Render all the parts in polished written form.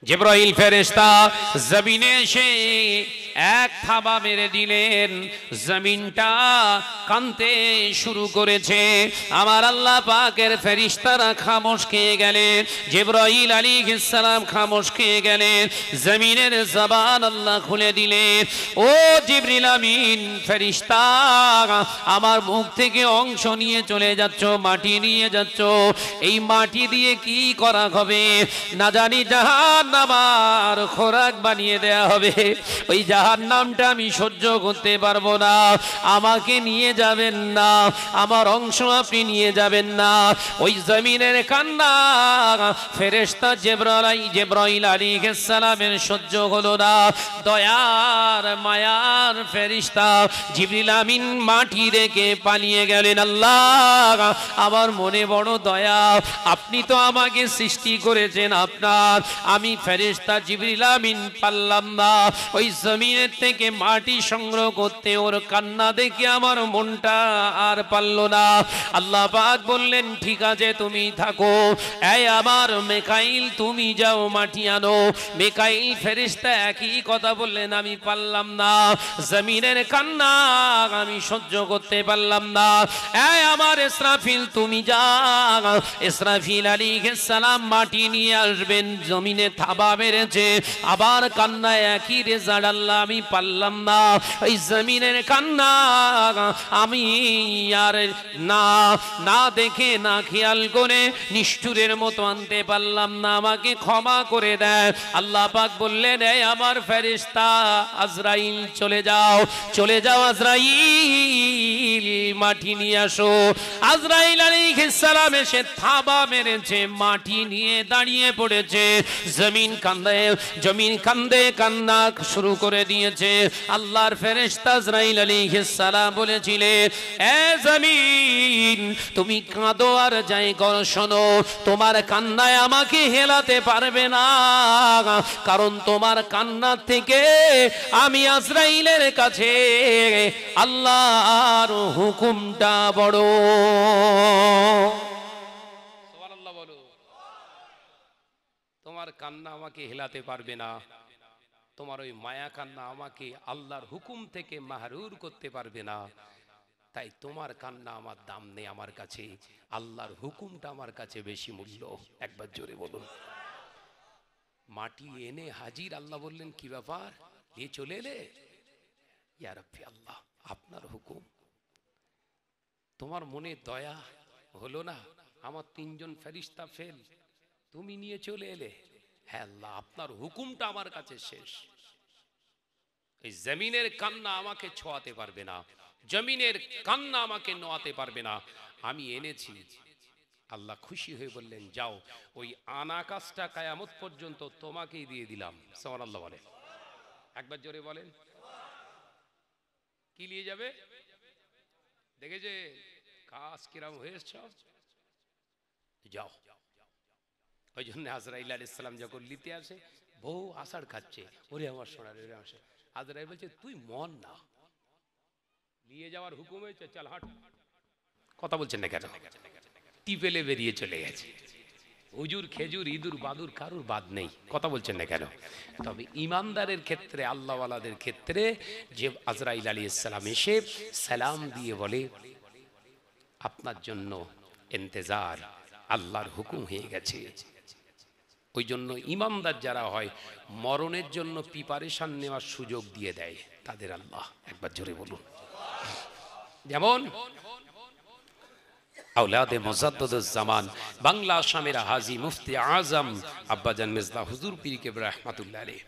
জিবরাইল ফেরেশতা জমিনে এসে এক থাবা মেরে দিলেন, জমিনটা কাঁদতে শুরু করেছে। আমার আল্লাহ পাকের ফেরেশতারা খামোশ খেয়ে গেলেন, জিবরাইল আলাইহিস সালাম খামোশ খেয়ে গেলেন। জমিনের জবান আল্লাহ খুলে দিলেন, ও জিবরিল আমিন ফেরেশতা, আমার মুখ থেকে অংশ নিয়ে চলে যাচ্ছ, মাটি নিয়ে যাচ্ছ, এই মাটি দিয়ে কি করা হবে? না জানি জাহান্নামার খোরাক বানিয়ে দেয়া হবে। ওই জাহান্নামটা আমি সহ্য করতে পারবো না, আমাকে নিয়ে যাবেন না, আমার অংশ আপনি নিয়ে যাবেন না। ওই জমিনের কান্না ফেরেশতা জিবরাইল আলাইহিস সালামের সহ্য হলো না। দয়ার মায়ার ফেরেশতা জিবরিল আমিন মাটি রেখে পালিয়ে গেলেন। আল্লাহ, আমার মনে বড় দয়া, আপনি তো আমাকে সৃষ্টি করেছেন আপনার, আমি ফেরেশতা জিবরিল আমিন পারলাম না ওই জমিনের থেকে মাটি সংগ্রহ করতে। ওর কান্না দেখে আমার মনটা আর পারল না। আল্লাহ পাক বললেন, ঠিক আছে তুমি থাকো, এই আমার মিকাইল তুমি যাও মাটি আনো। মিকাইল ফেরেশতা একই কথা বললেন, আমি পারলাম না, জমিনের কান্না আমি সহ্য করতে পারলাম না। এই আমার ইসরাফিল তুমি যাও। ইসরাফিল আলাইহিস সালাম মাটি নিয়ে আসবেন, জমিনে থাবা মেরেছে, আবার কান্না একই রেজাল্ট। আল্লাহ, আমি পারলাম না, ওই জমিনের কান্না আমি আর না না দেখে না খেয়াল করে নিষ্ঠুরের মতো আনতে পারলাম না, আমাকে ক্ষমা করে দেয়। আল্লাহ পাক বললেন, এই আমার ফেরেশতা আজরাইল চলে যাও, চলে যাও আজরাইল মাটি নিয়ে আসো। আজরাইল আলাইহিস সালাম এসে থাবা মেরেছে, মাটি নিয়ে দাঁড়িয়ে পড়েছে। জমিন কান্দে কান্না শুরু করে দিয়েছে। আল্লাহর ফেরেশতা আজরাইল আলাইহিস সালাম বলেছিলেন, এ জমিন তুমি কাঁদো আর যাই করো, শোনো, তোমার কান্নায় আমাকে হেলাতে পারবে না, কারণ তোমার কান্না থেকে আমি আজরাইলের কাছে আল্লাহর হুকুমটা বড়। সুবহানাল্লাহ বলো। তোমার কান্না আমাকে হেলাতে পারবে না, তোমার ওই মায়া কান্না আমাকে আল্লাহর হুকুম থেকে মাহরুর করতে পারবে না। তাই তোমার কান্না আমার দাম নেই আমার কাছে, আল্লাহর হুকুমটা আমার কাছে বেশি মূল্য। একবার জোরে বলুন। মাটি এনে হাজির। আল্লাহ বললেন, কি ব্যাপার, নিয়ে চলে এলে? ইয়া রাব্বি আল্লাহ, আপনার হুকুম। তোমার মনে দয়া হলো না? আমার তিনজন ফেরেশতা ফেল, তুমি নিয়ে চলে এলে। হ্যাঁ আল্লাহ, আপনার হুকুমটা আমার কাছে শেষ। এই জমিনের কান্না আমাকে ছোঁয়াতে পারবে না, জমিনের কান্না আমাকে নোয়াতে পারবে না, আমি এনেছি। আল্লাহ খুশি হয়ে বললেন, যাও, ওই আনাকাশটা কিয়ামত পর্যন্ত তোমাকেই দিয়ে দিলাম। সুবহানাল্লাহ বলেন, একবার জোরে বলেন। কি নিয়ে যাবে? দেখেছে কাজ কিরম হয়েছে, যাও। ওই জন্য আজরাইল আলাইহিস সালাম যখন নিতে আসে, বহু আষাঢ় খাচ্ছে, ওরে আমার সোনার, ওরে আমার। আজরাইল বলছে, তুই মন না, নিয়ে যাওয়ার হুকুম হয়েছে, চল হাঁট। কথা বলছেন না কেন? টিপেলে বেরিয়ে চলে গেছে। হুজুর খেজুর ইঁদুর বাদুর কারুর বাদ নেই। কথা বলছেন না কেন? তবে ইমানদারের ক্ষেত্রে, আল্লাহওয়ালাদের ক্ষেত্রে, যে আজরাইল আলাইহিস সালাম এসে সালাম দিয়ে বলে, আপনার জন্য ইন্তজার, আল্লাহর হুকুম হয়ে গেছে। ওই জন্য ইমানদার যারা হয়, মরণের জন্য প্রিপারেশন নেওয়ার সুযোগ দিয়ে দেয় তাদের আল্লাহ। একবার জোরে বলুন। যেমন আওলাদে মুজাদ্দিদুজ জামান, বাংলা আসামের হাজী মুফতি আজম আব্বাজান মির্জা হুজুর পীর কেবলা রাহমাতুল্লাহ আলাইহি,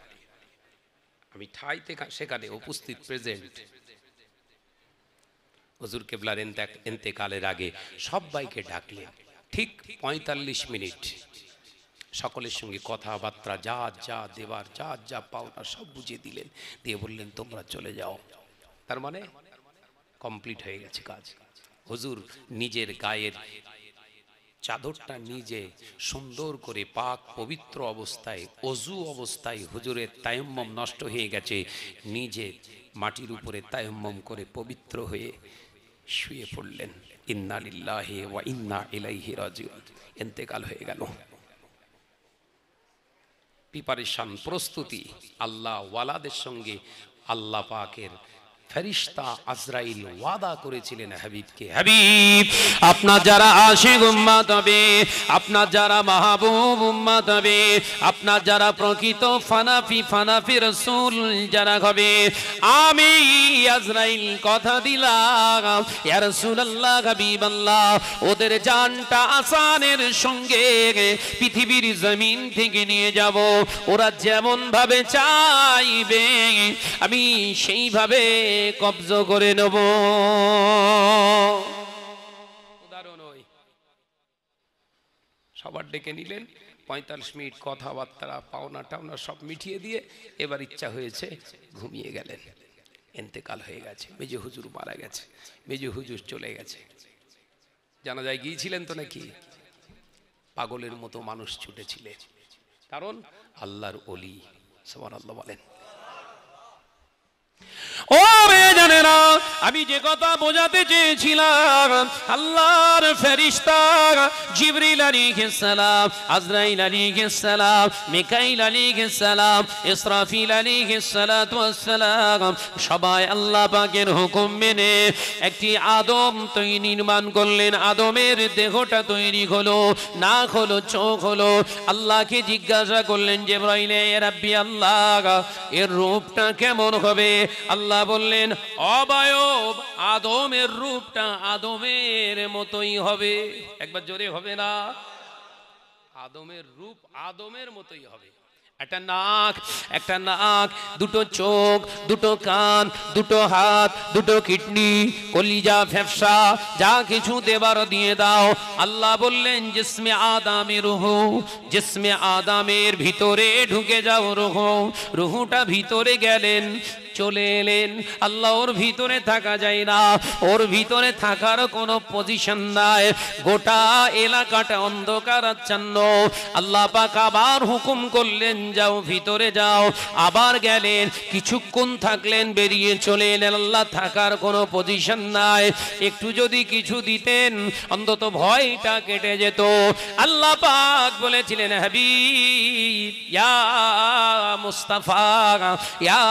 আমি ঠাইতে সেখানে উপস্থিত, প্রেজেন্ট। হুজুর কেবলার ইন্তেকালের আগে সবাইকে ডাকলেন, ঠিক 45 মিনিট সকলের সঙ্গে কথাবার্তা, যা যা দেবার, যা যা পাওনা সব বুঝিয়ে দিলেন, দিয়ে বললেন, তোমরা চলে যাও। তার মানে কমপ্লিট হয়ে গেছে কাজ। হুজুর নিজের গায়ের চাদরটা নিজে সুন্দর করে পাক পবিত্র অবস্থায়, অজু অবস্থায়, হুজুরের তায়াম্মুম নষ্ট হয়ে গেছে, নিজে মাটির উপরে তায়াম্মুম করে পবিত্র হয়ে শুয়ে পড়লেন। ইন্না লিল্লাহি ওয়া ইন্না ইলাইহি রাজিউন। ইন্তেকাল হয়ে গেল। প্রিপারেশন, প্রস্তুতি। আল্লাহ ওয়ালাদের সঙ্গে আল্লাহ পাকের ফেরেশতা আজরাইল ওয়াদা করেছিলেন হাবিবকে, হাবিব আপনার যারা আশিক উম্মত হবে, আপনার যারা মাহবুব উম্মত হবে, আপনার যারা প্রকৃত ফানাফি রাসূল যারা হবে, আমি আজরাইল কথা দিলাম ইয়া রাসূলুল্লাহ, হাবিবাল্লাহ, ওদের জানটা আসানের সঙ্গে পৃথিবীর জমিন থেকে নিয়ে যাব। ওরা যেমন ভাবে চাইবে আমি সেইভাবে কবজা করে নেব। উদাহরণ ওই সবার ডেকে নিলেন, 45 মিনিট কথাবার্তা পাওনা টাওনা সব মিটিয়ে দিয়ে এবার ইচ্ছা হয়েছে ঘুমিয়ে গেলেন। ইন্তেকাল হয়ে গেছে, মেজে হুজুর মারা গেছে, মেজে হুজুর চলে গেছে। জানাজায় গিয়েছিলেন তো নাকি? পাগলের মতো মানুষ ছুটেছিলেন, কারণ আল্লাহর ওলি। সুবহানাল্লাহ বলেন। ও জানেনা, আমি যে কথা বোঝাতে চেয়েছিলাম, আল্লাহর ফেরেশতা জিবরিল আলাইহিস সালাম, আজরাইল আলাইহিস সালাম, মিকাইল আলাইহিস সালাম, ইসরাফিল আলাইহিস সালাতু ওয়াস সালাম সবাই আল্লাহ পাকের হুকুম মেনে একটি আদম তৈরি নির্মাণ করলেন। আদমের দেহটা তৈরি হলো, নাক হলো, চোখ হলো। আল্লাহকে জিজ্ঞাসা করলেন জিবরাইল, এ রাব্বি আল্লাহ, এর রূপটা কেমন হবে? আল্লাহ বললেন, অবয়ব আদমের রূপটা আদমের মতোই হবে। একবার জোরে হবে না? আদমের রূপ আদমের মতোই হবে। একটা নাক, দুটো চোখ, দুটো কান, দুটো হাত, দুটো কিডনি, কলিজা, ফেফসা, যা কিছু দেবার দিয়ে দাও। আল্লাহ বললেন, জিসমে আদামের রুহু, জিসমে আদামের ভিতরে ঢুকে যাও রুহু। রুহুটা ভিতরে গেলেন, চলে এলেন। আল্লাহ ওর ভিতরে থাকা যায় না, ওর ভিতরে থাকার কোনো পজিশন নাই, গোটা এলাকাটা অন্ধকার আচ্ছন্ন। আল্লাহ পাক আবার হুকুম করলেন, যাও ভিতরে যাও। আবার গেলেন, কিছুক্ষণ থাকলেন, বেরিয়ে চলে এলেন। আল্লাহ থাকার কোনো পজিশন নাই, একটু যদি কিছু দিতেন অন্তত ভয়টা কেটে যেত। আল্লাহ পাক বলেছিলেন, হাবিব ইয়া মুস্তাফা ইয়া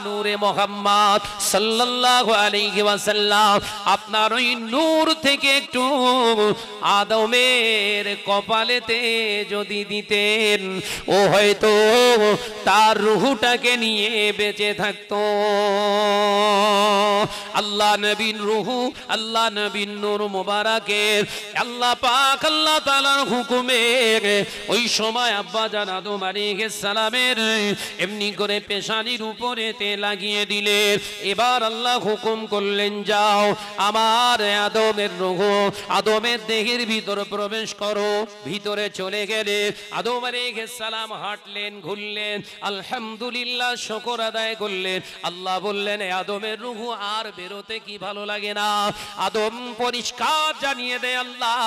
নূরে মুহাম্মদ সাল্লাল্লাহু আলাইহি ওয়াসাল্লাম, আপনার ওই নূর থেকে একটু আদমের কপালেতে যদি দিতেন, ও হয়তো তার রূহটাকে নিয়ে বেঁচে থাকতো। আল্লাহ নবীর রূহু, আল্লাহ নবীর নূর মুবারকের আল্লাহ পাক আল্লাহ তাআলার হুকুমে ওই সময় আব্বা জান আদম আলাইহিস সালামের এমনি করে পেশানির উপরে তেল লাগিয়ে দিলেন। এবার আল্লাহ হুকুম করলেন, যাও আমার আদমের রূহ আদমের দেহের ভিতর প্রবেশ করো। ভিতরে চলে গেলে আদম আলাইহিস সালাম হাঁটলেন, ঘুরলেন, আলহামদুলিল্লাহ শুকর আদায় করলেন। আল্লাহ বললেন, আদমের রূহ আর বেরোতে কি ভালো লাগে না? আদম পরিষ্কার জানিয়ে দেয়, আল্লাহ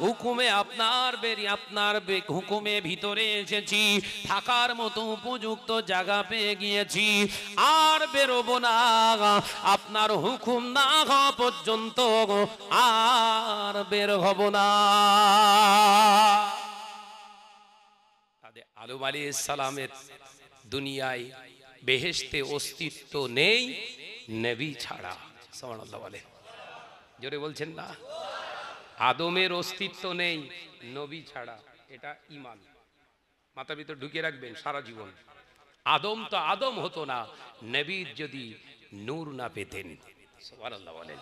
হুকুমে আপনার হুকুমে ভিতরে এসেছি, থাকার মতো উপযুক্ত জায়গা পেয়ে গিয়েছি, আর বেরোবো না। আপনার হুকুম না হওয়া পর্যন্ত আর বের হব না। আদম আলাইহিস সালামের দুনিয়ায় বেহেশতে অস্তিত্ব নেই নবী ছাড়া। সুবহানাল্লাহ বলে, জোরে বলছেন না? আদমের অস্তিত্ব নেই নবী ছাড়া, এটা ঈমান মাথার ভিতর ঢুকিয়ে রাখবেন সারা জীবন। আদম তো আদম হতো না নবীর যদি নূর না পেতেন। সুবহানাল্লাহ বলেন।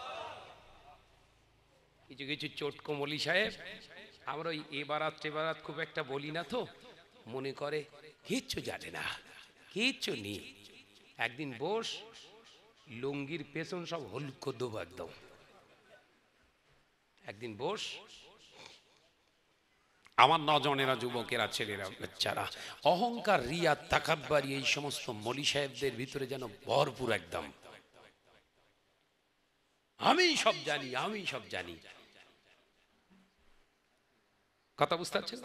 কিছু কিছু চটকো মৌলী সাহেব, আমরা ওই এবারাত খুব একটা বলি না, তো মনে করে কিচ্ছু জানে না, কিচ্ছু নেই। একদিন বস, লুঙ্গির পেছন সব হলুদ করে দেবো একদম। একদিন বস, আমার নজনেরা, যুবকেরা, ছেলেরা, বাচ্চারা, অহংকার, রিয়া, তাকাব্বুরি এই সমস্ত মৌলী সাহেবদের ভিতরে যেন ভরপুর একদম। আমি সব জানি, আমি সব জানি। কথা বুঝতে পারছেন?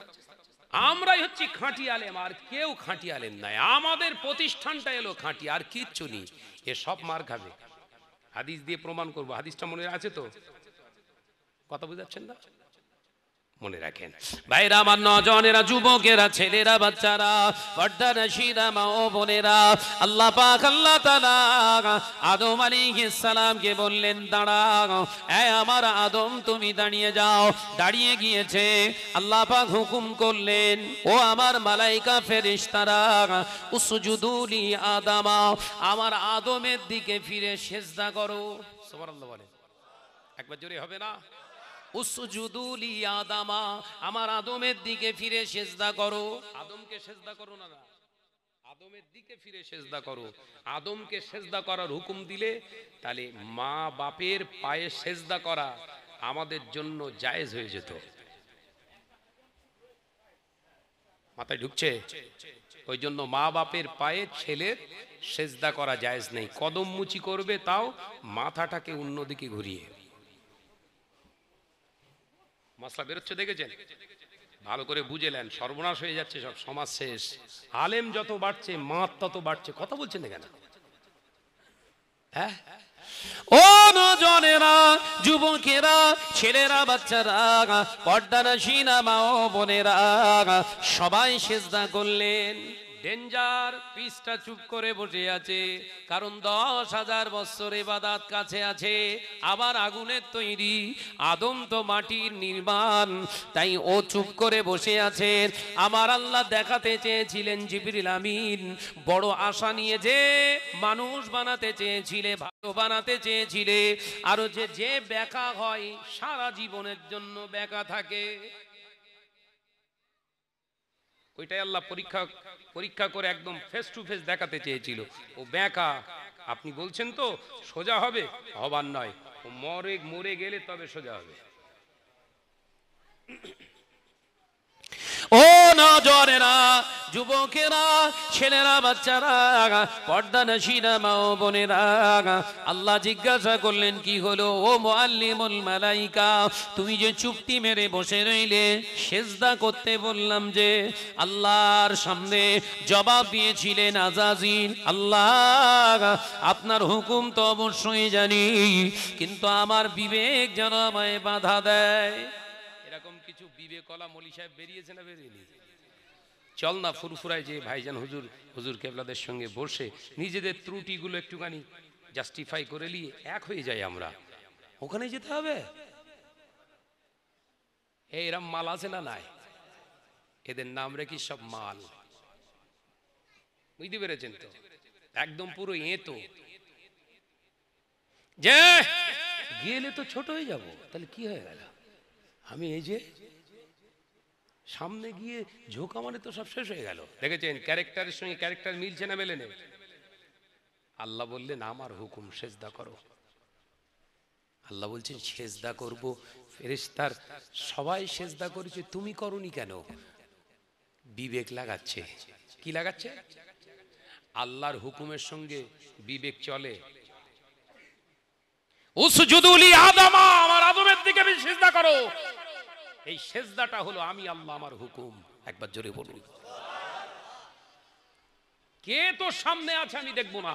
আমরাই হচ্ছি খাঁটি আলেম, আর কেউ খাঁটি আলেম নাই। আমাদের প্রতিষ্ঠানটা এলো খাঁটি, আর কিচ্ছু নেই। এ সব মার খাবে। হাদিস দিয়ে প্রমাণ করবো। হাদিসটা মনে আছে তো? কথা বুঝাচ্ছেন না? মনে রাখেন ভাইরা আমার, নজনেরা, যুবকেরা, ছেলেরা, বাচ্চারা, পর্দানশীরা, মা ও বোনেরা, আল্লাহ পাক আল্লাহ তাআলা আদম আলাইহিস সালামকে বললেন দাঁড়াও, এ আমার আদম তুমি দাঁড়িয়ে যাও। দাঁড়িয়ে গিয়েছে, আল্লাহ পাক হুকুম করলেন, ও আমার মালাইকা ফেরেশতারা, উসজুদু লি আদামা, আমার আদমের দিকে ফিরে সিজদা করো। সুবহানাল্লাহ বলেন, একবার জোরে হবে না? উসজুদু লি আদামা, আমার আদমের দিকে ফিরে সিজদা করো। আদমকে সিজদা করো না, আদমের দিকে ফিরে সিজদা করো। আদমকে সিজদা করার হুকুম দিলে তাহলে মা বাপের পায়ে সিজদা করা আমাদের জন্য জায়েজ হয়ে যেত। মাথায় ঢুকছে? ওই জন্য মা বাপের পায়ে ছেলের সিজদা করা জায়েজ নেই। কদম মুচি করবে, তাও মাথাটাকে অন্যদিকে ঘুরিয়ে। মাসলা বেরোচ্ছে, দেখেছেন? ভালো করে বুঝেলেন, সর্বনাশ হয়ে যাচ্ছে সব, সমাজ শেষ। আলেম যত বাড়ছে মাত তত বাড়ছে। কথা বলছেন না কেন? হ্যাঁ, ও নজনেরা, যুবকেরা, ছেলেরা, বাচ্চারা, পর্দানশীরা, মা ও বোনেরা, সবাই সিজদা করলেন। ডেঞ্জার, পিসটা চুপ করে বসে আছে, কারণ 10,000 বছর ইবাদত কাছে আছে। আবার আগুনের তৈরি, আদম তো মাটির নির্মাণ, তাই ও চুপ করে বসে আছে। আমার আল্লাহ দেখাতে চেয়েছিলেন, জিবরিল আমিন বড় আশা নিয়ে যে মানুষ বানাতে চেয়েছিলে, ভালো বানাতে চেয়েছিলে, আরো যে বেকা হয় সারা জীবনের জন্য বেকা থাকে, ওইটাই আল্লাহ পরীক্ষা করে একদম ফেস টু ফেস দেখাতে চেয়েছিল। ও বেকা, আপনি বলছেন তো সোজা হবে, হবার নয়, ও মরে গেলে তবে সোজা হবে। ও নজরেরা, যুবকেরা, ছেলেরা, বাচ্চারা, পর্দানশীরা, মা ও বোনেরা, আল্লাহ জিজ্ঞাসা করলেন, কি হলো ও মুআল্লিমুল মালাইকা, তুমি যে চুপটি মেরে বসে রইলে, সিজদা করতে বললাম যে আল্লাহর সামনে জবাব দিয়েছিলেন আজাজিল, আল্লাহ আপনার হুকুম তো অবশ্যই জানি, কিন্তু আমার বিবেক যেন আমায় বাধা দেয়। এরকম কিছু বিবেকলা মলি সাহেব বেরিয়েছে না বেরিয়েনি? চল না ফুরফুরায় যে ভাইজান হুজুর কেবলাদের সঙ্গে বসে নিজেদের ত্রুটিগুলো একটুখানি জাস্টিফাই করে নিয়ে এক হয়ে যাই আমরা, ওখানে যেতে হবে। এরম মাল আছে না নাই? এদের নাম রেখি সব মাল, বুঝতে পেরেছেন তো? একদম পুরো তো যে গেলে তো ছোট হয়ে যাব, তাহলে কি হয়ে গেল? আমি এই যে সামনে গিয়ে ঝোঁকা মানে তো সব শেষ হয়ে গেল। দেখেছেন ক্যারেক্টারের সঙ্গে ক্যারেক্টার মিলছে না মেলে নেই? আল্লাহ বললেন আমার হুকুম সিজদা করো। আল্লাহ বলছেন সিজদা করব, ফেরেশতার সবাই সিজদা করেছে, তুমি করনি কেন? বিবেক লাগাচ্ছে। কি লাগাচ্ছে? আল্লাহর হুকুমের সঙ্গে বিবেক চলে। উসজুদু লি আদামা, আমার আদমের দিকে সিজদা করো। এই সিজদাটা হলো আমি আল্লাহ, আমার হুকুম। একবার জোরে বলুন। কে তো সামনে আছে আমি দেখব না,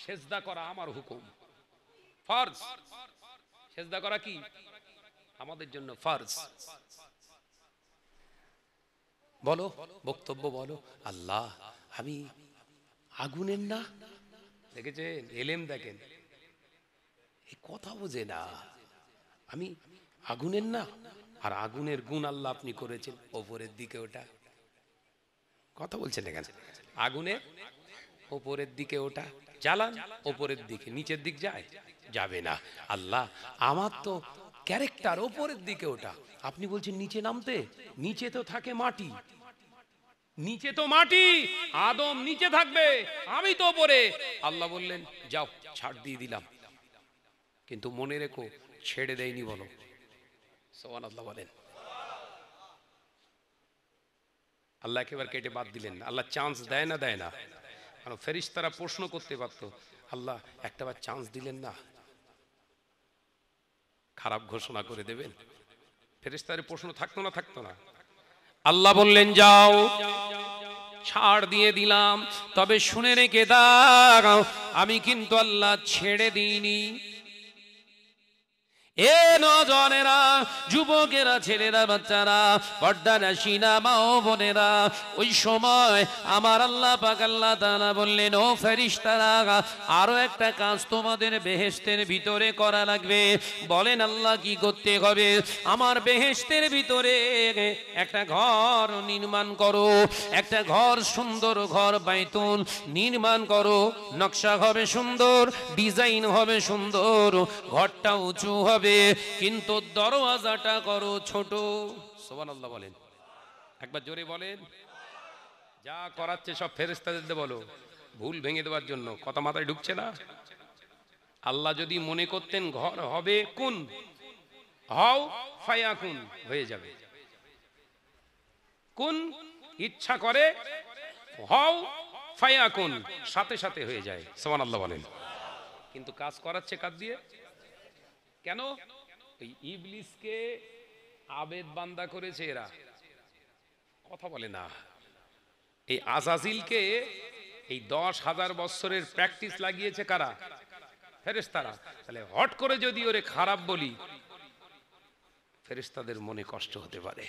সিজদা করা আমার হুকুম, ফরজ। সিজদা করা কি আমাদের জন্য ফরজ। বলো, বক্তব্য বলো, আল্লাহ আমি আগুনের না। দেখেছেন এলেম, দেখেন এই কথা বোঝে না, আমি আগুনের না, আর আগুনের গুণ আল্লাহ আপনি করেছেন ওপরের দিকে। ওটা কথা বলছেন এখানে, আগুনের ওপরের দিকে ওটা জ্বালান, ওপরের দিকে, নিচের দিক যায়? যাবে না। আল্লাহ আমার তো ক্যারেক্টার ওপরের দিকে ওটা, আপনি বলছেন নিচে নামতে? নিচে তো থাকে মাটি, নিচে তো মাটি, আদম নিচে থাকবে, আমি তো ওপরে। আল্লাহ বললেন যাও, ছাড় দিয়ে দিলাম, কিন্তু মনে রেখো ছেড়ে দেয়নি। বলো সুবহানাল্লাহ বলেন। আল্লাহ একেবারে কেটে বাদ দিলেন না। আল্লাহ চান্স দেয় না, দেয় না। কারণ ফেরেশতারা প্রশ্ন করতে পারত, আল্লাহ একটাবার চান্স দিলেন না, খারাপ ঘোষণা করে দেবেন। ফেরেশতাদের প্রশ্ন থাকতো না, থাকতো না। আল্লাহ বললেন যাও, ছাড় দিয়ে দিলাম, তবে শুনে রেখে দাও আমি কিন্তু আল্লাহ ছেড়ে দিইনি। এ নজনেরা, যুবকেরা, ছেলেরা, বাচ্চারা, পর্দানাসীনা মা ও বোনেরা, ওই সময় আমার আল্লাহ পাক আল্লাহ তাআলা বললেন, ও ফেরেশতারা, আরো একটা কাজ তোমাদের বেহেশতের ভিতরে করা লাগবে। বলেন আল্লাহ, কি করতে হবে? আমার বেহেশতের ভিতরে একটা ঘর নির্মাণ করো, একটা ঘর, সুন্দর ঘর বাইতুল নির্মাণ করো। নকশা হবে সুন্দর, ডিজাইন হবে সুন্দর, ঘরটা উঁচু হবে, কিন্তু দরওয়াজাটা করো ছোট। সুবহানাল্লাহ বলেন, একবার জোরে বলেন। যা করাচ্ছে সব ফেরেশতাদের বলো, ভুল ভেঙে দেওয়ার জন্য। কথা মাথায় ঢুকছে না? আল্লাহ যদি মনে করতেন ঘর হবে, কুন হও ফায়াকুন হয়ে যাবে। কুন ইচ্ছা করে, হও ফায়াকুন সাথে সাথে হয়ে যায়। সুবহানাল্লাহ বলেন। কিন্তু কাজ করাচ্ছে কাজ দিয়ে। কেন? এই ইবলিসকে আবেদ বান্দা করেছে এরা, কথা বলে না। এই আজাজিলকে এই 10,000 বছরের প্র্যাকটিস লাগিয়েছে কারা? ফেরেশতারা। তাহলে হট করে যদি ওরে খারাপ বলি, ফেরেশতাদের মনে কষ্ট হতে পারে।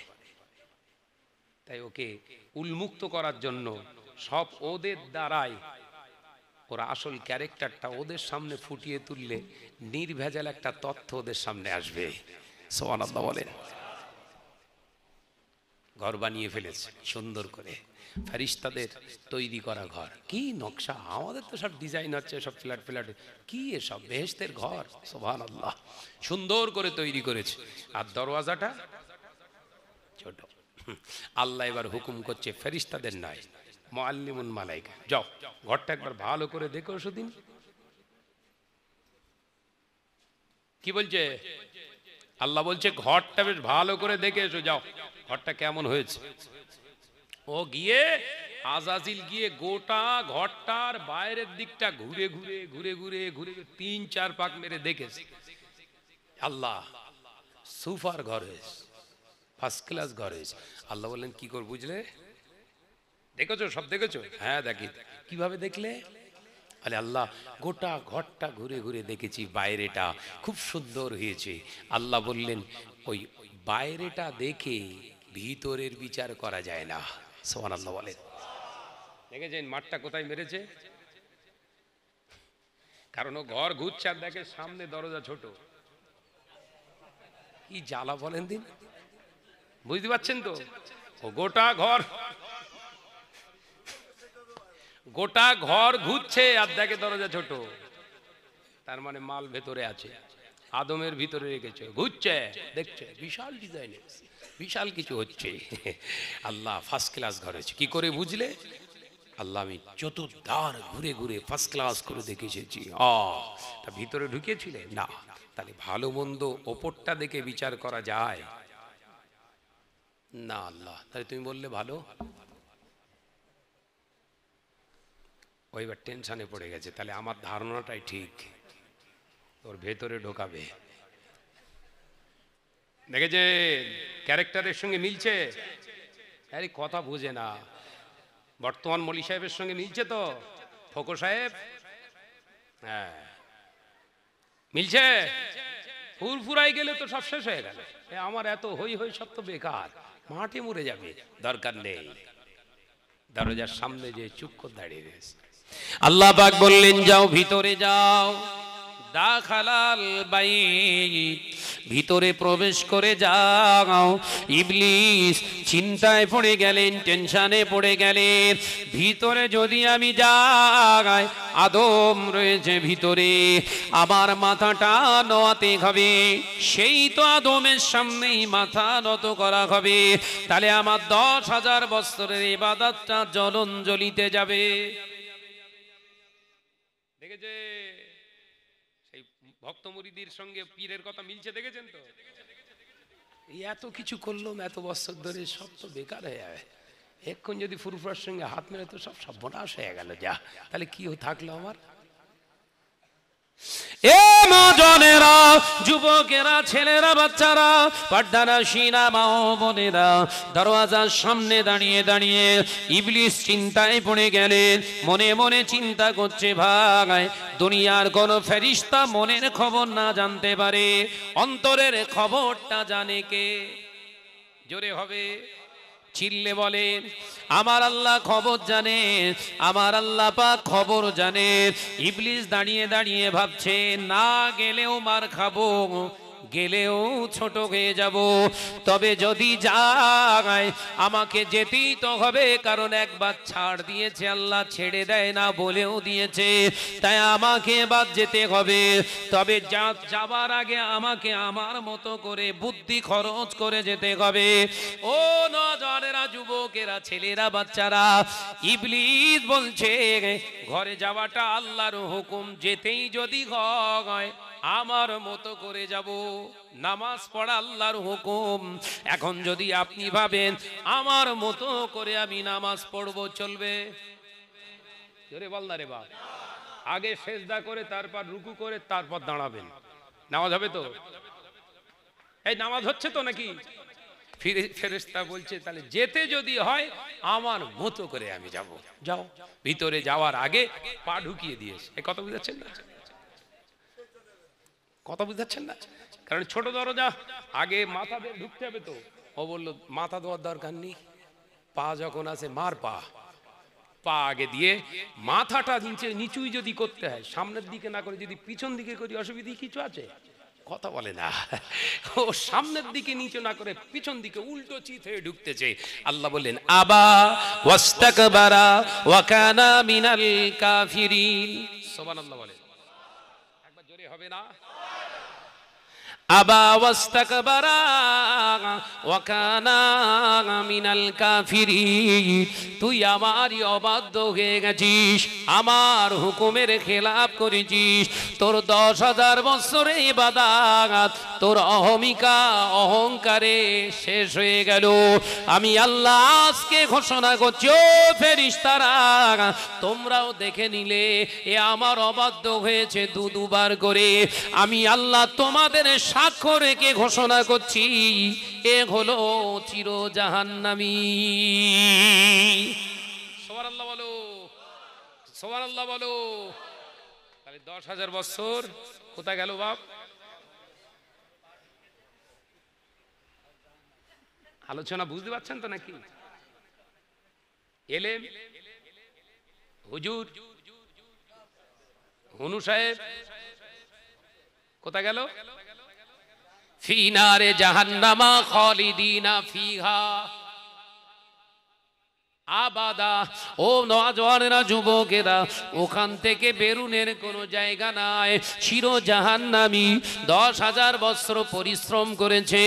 তাই ওকে উন্মুক্ত করার জন্য সব ওদের দ্বারাই, ওরা আসল ক্যারেক্টারটা ওদের সামনে ফুটিয়ে তুললে নির্ভেজাল একটা তথ্য ওদের সামনে আসবে। সুবহানাল্লাহ বলেন। ঘর বানিয়ে ফেলেছে সুন্দর করে, ফেরেশতাদের তৈরি করা ঘর। কি নকশা! আমাদের তো সব ডিজাইন হচ্ছে, সব ফ্ল্যাট ফ্ল্যাট, কি এসব বেহেশতের ঘর! সুবহানাল্লাহ, সুন্দর করে তৈরি করেছে। আর দরওয়াজাটা ছোট। আল্লাহ এবার হুকুম করছে ফেরেশতাদের নয়, মুআল্লিমুল মালায়েকা, যাও ঘরটা একবার ভালো করে দেখো সেদিন। কি বলছে আল্লাহ? বলছে ঘরটা বেশ ভালো করে দেখে এসো, যাও ঘরটা কেমন হয়েছে। ও গিয়ে, আজাজিল গিয়ে গোটা ঘরটার বাইরের দিকটা ঘুরে ঘুরে ঘুরে ঘুরে ঘুরে 3-4 পাক মেরে দেখেছে। আল্লাহ, সুপার ঘর হয়েছে, ফার্স্ট ক্লাস ঘর হয়েছে। আল্লাহ বললেন, কি কর বুঝলে? দেখেছো? সব দেখেছো? হ্যাঁ দেখি। কিভাবে দেখলে? আরে আল্লাহ, গোটা ঘরটা ঘুরে ঘুরে দেখেছি, বাইরেটা খুব সুন্দর হয়েছে। আল্লাহ বললেন, ওই বাইরেটা দেখে ভিতরের বিচার করা যায় না। সুবহানাল্লাহ বলেন। দেখেছেন মাঠটা কোথায় মেরেছে? কারণ ও ঘর ঘুরছে আর দেখে সামনে দরজা ছোট। কি জ্বালা বলেন দিন, বুঝতে পারছেন তো? ও গোটা ঘর ঘুরছে আর দেখে দরজা ছোট। তার মানে মাল ভেতরে আছে, আদমের ভিতরে রেখেছে, ঘুরছে, দেখছে, বিশাল ডিজাইনের, বিশাল কিছু হচ্ছে। আল্লাহ ফার্স্ট ক্লাস ঘর হয়েছে। কি করে বুঝলে? আল্লাহ, আমি চতুর্দ্বার ঘুরে ঘুরে ফার্স্ট ক্লাস করে দেখে এসেছি। তা ভিতরে ঢুকিয়েছিলে না? তাহলে ভালো মন্দ ওপরটা দেখে বিচার করা যায় না। আল্লাহ, তাহলে তুমি বললে ভালো। ওইবার টেনশনে পড়ে গেছে, তাহলে আমার ধারণাটাই ঠিক, ওর ভেতরে ঢোকাবে। দেখেছে ক্যারেক্টারের সঙ্গে মিলছে? আরে কথা বুঝে না। বর্তমান মলি সাহেবের সঙ্গে মিলছে তো? ফোকো সাহেব, হ্যাঁ মিলছে। ফুরফুরাই গেলে তো সব শেষ হয়ে গেল। আমার এত হই হই সব তো বেকার, মাঠে মরে যাবে, দরকার নেই। দরজার সামনে যে চুপ করে দাঁড়িয়ে রয়েছে। আল্লাহ পাক বললেন, যাও ভিতরে যাও। দাখালাল বাইত, ভিতরে প্রবেশ করে যাও। ইবলিস চিন্তায় পড়ে গেলেন, টেনশনে পড়ে গেলেন। ভিতরে যদি আমি যাই, আদম রয়েছে ভিতরে, আমার মাথাটা নোয়াতে হবে। সেই তো আদমের সামনেই মাথা নত করা হবে। তাহলে আমার 10,000 বছরের ইবাদতটা জ্বলন জ্বলিতে যাবে। দেখেছে সেই ভক্ত মুরিদির সঙ্গে পীরের কথা মিলছে, দেখেছেন তো? এত কিছু করলাম এত বছর ধরে, সব তো বেকার হয়ে যাবে। এক্ষণ যদি ফুরফুরার সঙ্গে হাত মেরে তো সব সর্বনাশ হয়ে গেল। যা, তাহলে কি থাকলো আমার? এ মজনেরা, যুবকেরা, ছেলেরা, বাচ্চারা, পর্দারা শিনা মা ও বোনেরা, দরওয়াজার সামনে দাঁড়িয়ে দাঁড়িয়ে ইবলিস চিন্তায় পড়ে গেলেন। মনে মনে চিন্তা করছে, ভাই দুনিয়ার কোন ফেরেশতা মনের খবর না জানতে পারে, অন্তরের খবরটা জানে কে? জোরে হবে, চিল্লে বলেন, আমার আল্লাহ খবর জানে, আমার আল্লাহ পাক খবর জানে। ইবলিস দাঁড়িয়ে দাঁড়িয়ে ভাবছে, না গেলেও মার খাবো, গেলেও ছোট হয়ে যাব, তবে যদি যায় আমাকে যেতেই তো হবে, কারণ একবার ছাড় দিয়েছে আল্লাহ, ছেড়ে দেয় না বলেও দিয়েছে, তাই আমাকে এবার যেতে হবে। তবে যাবার আগে আমাকে আমার মতো করে বুদ্ধি খরচ করে যেতে হবে। ও নজরেরা, যুবকেরা, ছেলেরা, বাচ্চারা, ইবলিস বলছে ঘরে যাওয়াটা আল্লাহর হুকুম, যেতেই যদি হয় আমার মতো করে যাব, নামাজ পড়া আল্লাহর হুকুম। এখন যদি আপনি ভাবেন আমার মতো করে আমি নামাজ পড়বো, চলবে? জোরে বল না রে বাপ। আগে সেজদা করে, তারপর রুকু করে, তারপর দাঁড়াবেন, নামাজ হবে তো? এই নামাজ হচ্ছে তো নাকি? ফেরেশতা বলছে তাহলে যেতে যদি হয় আমার মতো করে আমি যাব। যাও, ভিতরে যাওয়ার আগে পা ঢুকিয়ে দিয়েছে। এই কথা বুঝাচ্ছেন না? কথা বুঝাচ্ছেন না? কারণ ছোট দরজা, আগে মাথা দিয়ে ঢুকতে হবে তো। ও বললো মাথা দেওয়ার দরকার নেই, পা যখন আছে মার পা, পা আগে দিয়ে মাথাটা নিচুই যদি করতে হয়, সামনের দিকে না করে যদি পিছন দিকে করি, অসুবিধা কিছু আছে? কথা বলে না। ও সামনের দিকে নিচু না করে পিছন দিকে উল্টো চিত হয়ে ঢুকতেছে। আল্লাহ বললেন আবা ওয়াস্তাকবারা ওয়া কানা মিনাল কাফিরিন। সুবহানাল্লাহ বলেন একবার জোরে হবে না? আবা ওয়াস্তাকবারা ওয়া কানা মিনাল কাফিরিন। তুই আমারই অবাধ্য হয়ে গেছিস, আমার হুকুমের খেলাপ করেছিস, তোর 10,000 বছরের ইবাদত তোর অহমিকা অহংকারে শেষ হয়ে গেল। আমি আল্লাহ আজকে ঘোষণা করছি, ও ফেরেশতারা তোমরাও দেখে নিলে এ আমার অবাধ্য হয়েছে দুবার করে। আমি আল্লাহ তোমাদের সাক্ষ্য রেখে ঘোষণা করছি, এ হলো চির জাহান্নামী। সুবহানাল্লাহ বলো, সুবহানাল্লাহ বলো। তাহলে 10,000 বছর কোথায় গেল বাপ? আলোচনা বুঝতে পারছেন তো নাকি? এলেম হুজুর হনু সাহেব কোথায় গেল? ফি নারে জাহান্নামা খালিদিনা ফিহা আবাদা। ও নওজওয়ানেরা, যুবকেরা, ওখান থেকে বেরুনের কোনো জায়গা নাই, চির জাহান্নামী। 10,000 বছর পরিশ্রম করেছে,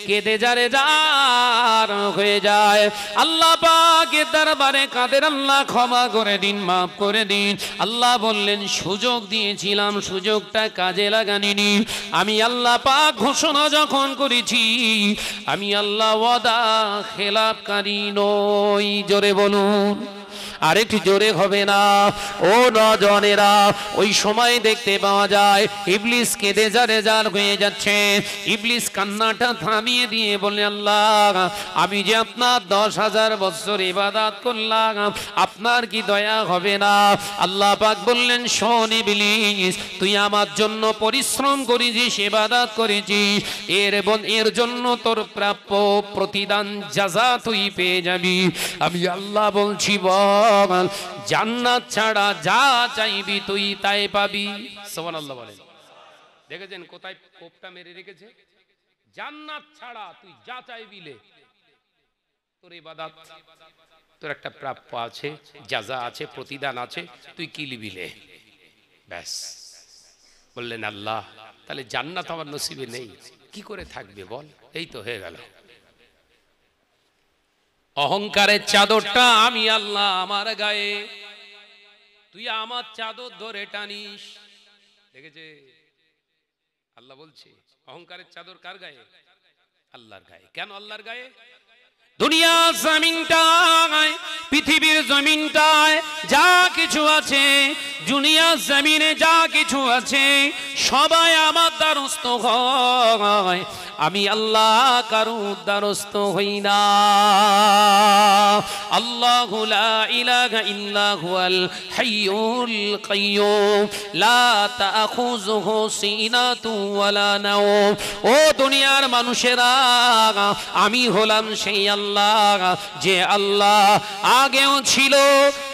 কেঁদে যারে যার হয়ে যায়। আল্লাহ পাকের দরবারে কাঁদেন, আল্লাহ ক্ষমা করে দিন, মাফ করে দিন। আল্লাহ বললেন সুযোগ দিয়েছিলাম, সুযোগটা কাজে লাগানিনি। আমি আল্লাহ পাক ঘোষণা যখন করেছি, আমি আল্লাহ ওয়াদা খেলাপকারী নই। জোরে বলুন, আরেকটু জোরে হবে না? ও নজনেরা, ওই সময় দেখতে পাওয়া যায় ইবলিস কেঁদে যারে যার হয়ে যাচ্ছে। ইবলিস কান্নাটা থামিয়ে দিয়ে বলে, আল্লাহ আমি যে আপনার 10,000 বছর ইবাদত করলাম, আপনার কি দয়া হবে না? আল্লাহ পাক বললেন, শোন ইবলিস, তুই আমার জন্য পরিশ্রম করেছিস, ইবাদত করেছিস, এর জন্য তোর প্রাপ্য প্রতিদান জাযা তুই পেয়ে যাবি। আমি আল্লাহ বলছি, বল জান্নাত ছাড়া যা চাইবি তুই তাই পাবি। সুবহানাল্লাহ বলেন। দেখেছেন কোথায় কোপটা মেরে রেখেছে? জান্নাত ছাড়া তুই যা চাইবিলে তোর ইবাদত, তোর একটা প্রাপ্য আছে, জাযা আছে, প্রতিদান আছে, তুই কি লিবিলে ব্যাস। বললেন আল্লাহ তাহলে জান্নাত আমার নসিবে নেই, কি করে থাকবে বল? এই তো হয়ে গেল। অহংকারের চাদরটা আমি আল্লাহ আমার গায়ে, তুই আমার চাদর ধরে টানিস। দেখেছে আল্লাহ বলছে অহংকারের চাদর কার গায়ে? আল্লাহর গায়ে। কেন আল্লাহর গায়ে? দুনিয়া জমিনটায়, পৃথিবীর জমিনটায় যা কিছু আছে, দুনিয়া জমিনে যা কিছু আছে সবাই আমার দ্বারস্থ হয়, আমি আল্লাহ কারো দ্বারস্থ হই না। আল্লাহু লা ইলাহা ইল্লা হুয়াল হাইয়ুল কাইয়্যুম লা তাখুযুহু সিনাতুন ওয়ালা নাওম। ও দুনিয়ার মানুষেরা, আমি হলাম সেই আল্লাহ যে আল্লাহ আগেও ছিল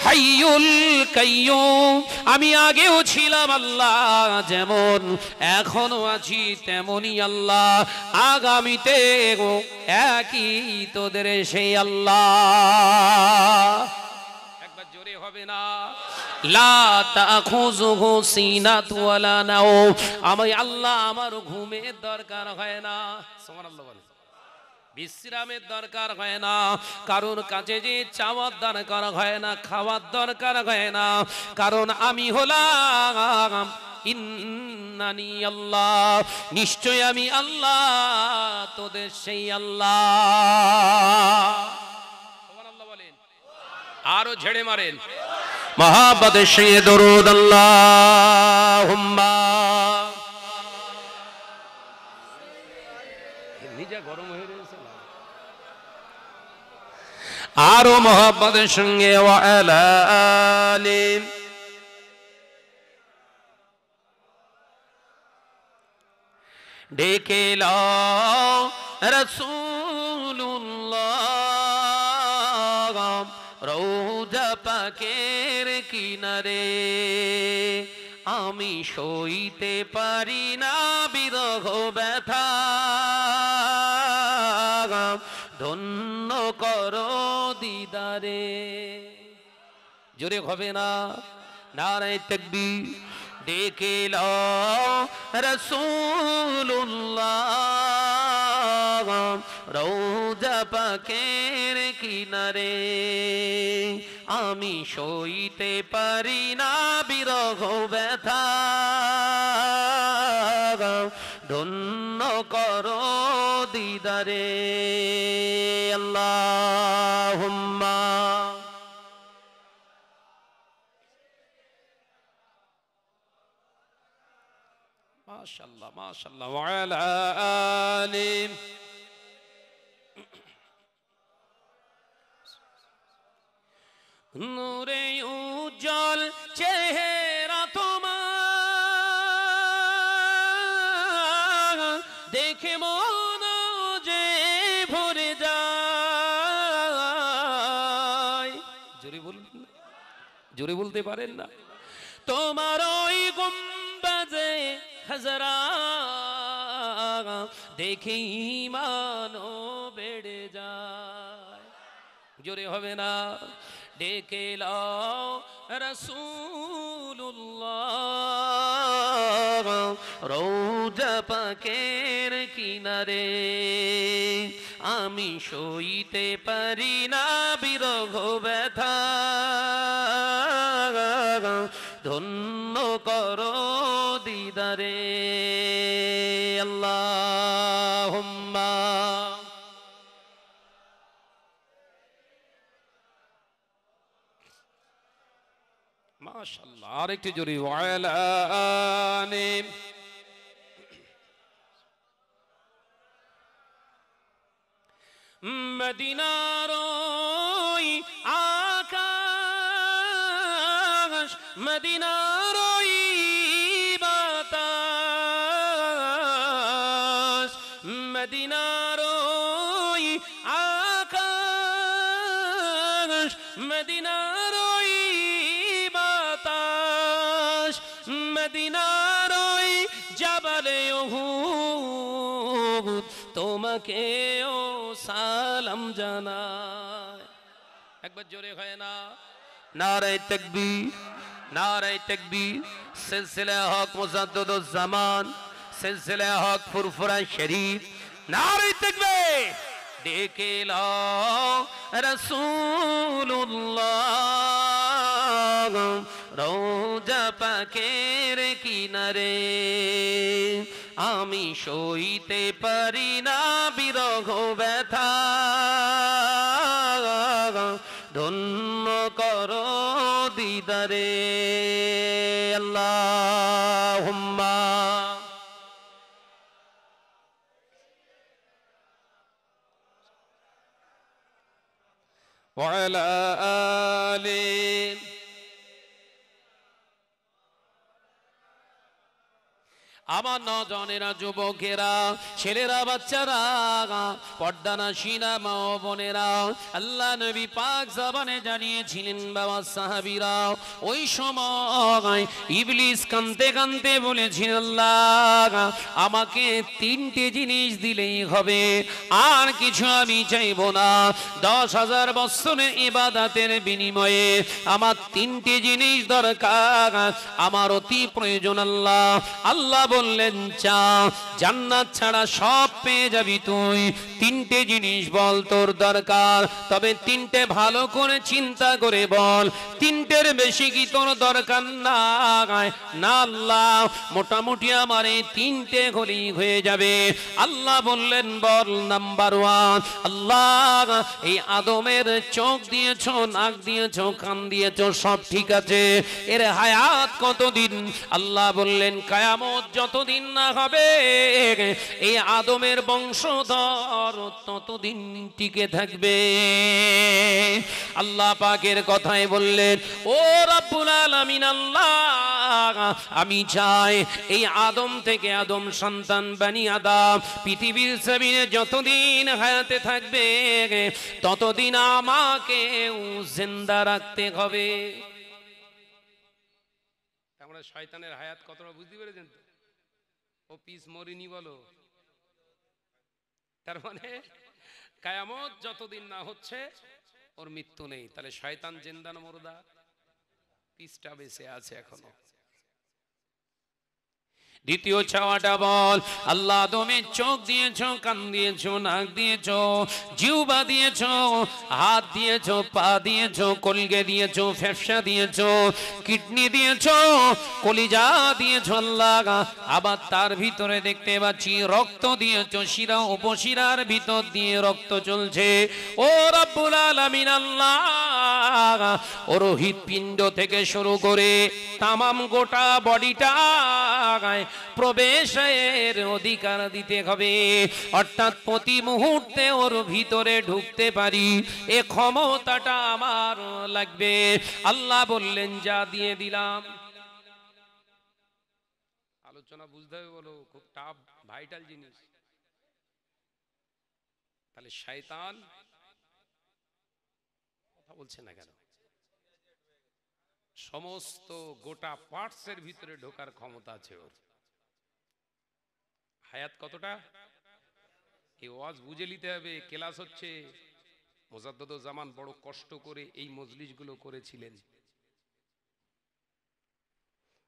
হাইয়ুল কাইয়্যুম। আমি আগেও ছিলাম আল্লাহ, যেমন এখনো আছি তেমনি আল্লাহ, আগামীতে একই তোদের সেই আল্লাহ। একবার জোরে হবে না? লা তাখুযুহু সিনাতুন ওয়ালা নাওম। আমি আল্লাহ, আমার ঘুমের দরকার হয় না। সুবহানাল্লাহ বলেন। বিশ্রামের দরকার হয় না, কারোর কাছে যে চাওয়ার দরকার হয় না, খাওয়ার দরকার হয় না, কারণ আমি হলাম ইন্নানি আল্লাহ, নিশ্চয় আমি আল্লাহ তোদের সেই আল্লাহ। সুবহানাল্লাহ বলেন, আরো ঝেড়ে মারেন মহাব্বতের সঙ্গে দরুদ আল্লাহুম্মা। নিজে গরম হয়ে রয়েছে, আরো মহাব্বতের সঙ্গে ওয়া আলা আলি। ডেকে লাও রাসূলুল্লাহ রওজা পাকের কিনারে, আমি সইতে পারি না বিরহ ব্যথা, ধন্য করো দিদারে। জোরে হবে না? নারায়ে তাকবীর। ডেকে লাও রাসূলুল্লাহ রওজা পাকের কিনারে, আমি সইতে পারি না বিরহ ব্যথা, ধন্য করো দিদারে। আল্লাহুম্মা। মাশাআল্লাহ মাশাআল্লাহ। ওয়া আলা আলি। নূরে উজ্জ্বল চেহারা তোমার, দেখে মন যে ভরে যায়। জোরে বলুন, জোরে বলতে পারেন না? তোমার ওই গুম্বাজে হাজরা দেখে ঈমান বেড়ে যায়। জোরে হবে না? ডেকে লাও রাসূলুল্লাহ রওজা পাকের কিনারে, আমি সইতে পারি না বিরহ ব্যথা, ধন্য করো দিদারে। আল্লাহুম্মা। মাশাআল্লাহ, আরেকটু জোরে ওয়া আলা আলি। মদিনার ওই আকাশ, মদিনার ওই বাতাস, মদিনার ওই আকাশ, মদিনার ওই বাতাস, মদিনার ওই জাবালে উহুদ তোমাকেও সালাম জানায়। একবার জোরে হয় না? নারায়ে তাকবীর, নারায়ে তাকবীর। সিলসিলা হক মুজাদ্দিদুজ জামান, সিলসিলা হক ফুরফুরা শরীফ, নারায়ে তাকবীর। ডেকে লাও রাসূলুল্লাহ রওজা পাকের কিনারে, আমি সইতে পারি না বিরহ ব্যথা, ধন্য করো দিদারে আল্লাহুম্মা ওয়া আলা আলি আমার নজনেরা যুবকেরা ছেলেরা বাচ্চারা পর্দানাসীনা মা বোনেরা আল্লাহ নবী পাক জবানে জানিয়েছিলেন বাবা সাহাবীরা ওই সময় ইবলিস কাঁদতে কাঁদতে বলেছিল আল্লাহ আমাকে তিনটে জিনিস দিলেই হবে আর কিছু আমি চাইব না 10,000 বছরের ইবাদতের বিনিময়ে আমার তিনটে জিনিস দরকার আমার অতি প্রয়োজন আল্লাহ আল্লাহ বললেন চা জান্নাত ছাড়া সব পেয়ে যাবি তুই তিনটে জিনিস বল তোর দরকার তবে তিনটে ভালো করে চিন্তা করে বল তিনটের বেশি কি তোর দরকার না আল্লাহ মোটামুটি আমার এই তিনটে হলেই হয়ে যাবে আল্লাহ বললেন বল নাম্বার 1 আল্লাহ এই আদমের চোখ দিয়েছো নাক দিয়েছো কান দিয়েছো সব ঠিক আছে এর হায়াত কতদিন আল্লাহ বললেন কিয়ামত যতদিন না হবে এই আদমের বংশধর ততদিন টিকে থাকবে আল্লাহ পাকের কথাই বললেন ও রব্বুল আলামিন আল্লাহ আমি চাই এই আদম থেকে আদম সন্তান বনি আদম পৃথিবীর জমিনে যতদিন হায়াতে থাকবে ততদিন আমাকে জিন্দা রাখতে হবে আমরা শয়তানের হায়াত কতটা বুঝতে পেরেছেন তো ও পিস মরিনি বলো তার মানে কিয়ামত যতদিন না হচ্ছে ওর মৃত্যু নেই তাহলে শয়তান জিন্দা না মুর্দা পিসটা বেঁচে আছে এখনো দ্বিতীয় চাওয়াটা বল আল্লাহ আদমের চোখ দিয়েছো কান দিয়েছো নাক দিয়েছো জিহ্বা দিয়েছো হাত দিয়েছো পা দিয়েছো কলগে দিয়েছো ফেফসা দিয়েছো কিডনি দিয়েছো কলিজা দিয়েছো আল্লাহ আবার তার ভিতরে দেখতে পাচ্ছি রক্ত দিয়েছো শিরা উপশিরার ভিতর দিয়ে রক্ত চলছে ও রব্বুল আলামিন আল্লাহ ওর হৃৎপিণ্ড থেকে শুরু করে তামাম গোটা বডিটা প্রবেশের অধিকার দিতে হবে অর্থাৎ প্রতি মুহূর্তে ওর ভিতরে ঢুকতে পারি এ ক্ষমতাটা আমার লাগবে আল্লাহ বললেন যা দিয়ে দিলাম আলোচনা বুঝতে হবে বলো খুব টাফ ভাইটাল জিনিস তাহলে শয়তান কথা বলছে না কেন সমস্ত গোটা পার্টসের ভিতরে ঢোকার ক্ষমতা আছে ওর হায়াত কতটা এই ওয়াজ বুঝে নিতে হবে ক্লাস হচ্ছে মুজাদ্দিদুজ্জামান বড় কষ্ট করে এই মজলিসগুলো করেছিলেন